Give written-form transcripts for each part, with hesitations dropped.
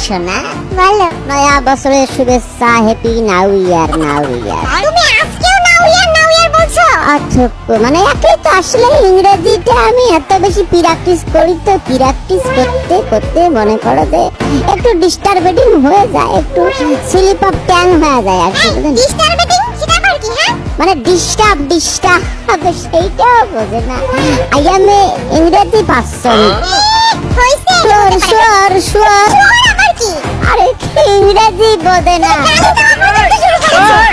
শোনা বলো, নয়া বছরের শুভেচ্ছা, হ্যাপি নাউ ইয়ার। তুমি আজকেও নাও ইয়ার বলছো? আচ্ছা, মানে একই তো। আসলে ইংরেজিটা আমি এত বেশি প্র্যাকটিস করি তো, প্র্যাকটিস করতে করতে মনে করো যে একটু ডিস্টার্বেটিং হয়ে যায়, একটু স্লিপ অফ ট্যাং হয়ে যায় আর কি। ডিস্টার্বেটিং সেটা আবার কি? হ্যাঁ, মানে ডিস্টার্ব সেইটাও বোঝে না। আই এম এ ইংরেজি পার্সন। হইছে শুয়ার আবার কি? আরে ইংরেজি বোঝে না।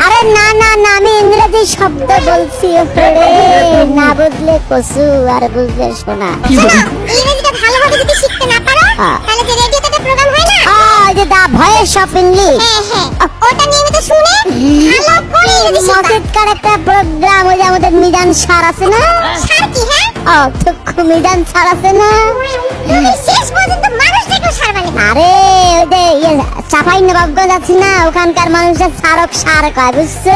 আরে না না না, আমি ইংরেজি শব্দ বলছি। না বুঝলে কসু আর বুঝলে শোনা। ইংরেজিটা ভালোভাবে যদি শিখতে না পারো তাহলে যে রেডিওতে একটা প্রোগ্রাম হয় না, যে দা ভয়েস অফ ইংলিশ, হ্যাঁ ওটা নিয়মিত শুনে ভালো করে ইংরেজি শিখবা। মজাদার একটা প্রোগ্রাম, ওই যে আমাদের মিজান স্যার আছে না? স্যার কি? হ্যাঁ, তো মিজান স্যার আছে না? তুমি শেষ পর্যন্ত মানুষটাকেও স্যার বলে? আরে ওই যে চাপাই নবাবগঞ্জ আছে না, ওখানকার মানুষের সার কয়, বুঝছো?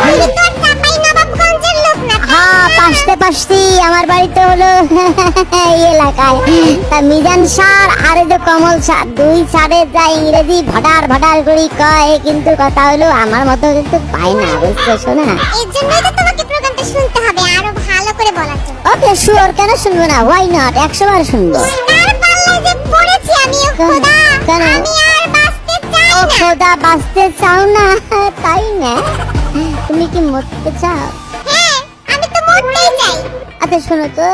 আমি তো চাপাই নবাবগঞ্জের লোক না। হ্যাঁ, পাশে আমার বাড়িতে হলো এই এলাকায়। তা মিজান স্যার আর এই যে কমল স্যার, দুই স্যারের যা ইংরেজি ভটার করে কয়, কিন্তু কথা হলো আমার মতো কিন্তু পাই না, বুঝছো শোনা? এর জন্যই তো তোমাকে প্রোগ্রামটা শুনতে হবে আরো ভালো করে বলার জন্য। ওকে শিওর, কেন শুনবো না? হোয়াই নট, 100 বার শুনবো। তার পাল্লায় যে পড়েছি আমি, ও খোদা, কেন? আমি আর বাঁচতে চাই ও না। খোদা, বাঁচতে চাও না? তাই না? তুমি কি মরতে চাও? হ্যাঁ, আমি তো মরতেই চাই। আচ্ছা শোনো তো,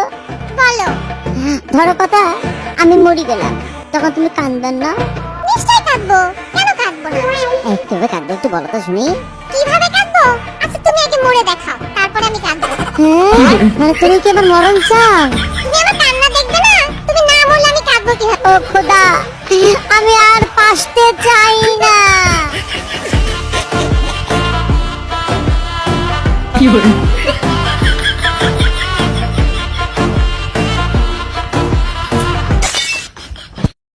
বলো। ধরো কথা আমি মরি গেলাম, তখন তুমি কাঁদবেন না? নিশ্চয়ই কাঁদবো, কেন কাঁদবো না? কিভাবে কাঁদবে একটু বলো তো শুনি। কিভাবে কাঁদবো? আচ্ছা তুমি আগে মরে দেখাও, তারপরে আমি কাঁদবো। হ্যাঁ, মানে তুমি কি আমার মরণ চাও? তুমি আমার কান্না দেখবে না? তুমি না মরলে আমি কাঁদবো কিভাবে? ও খোদা, আমি আর বাঁচতে চাই না। কি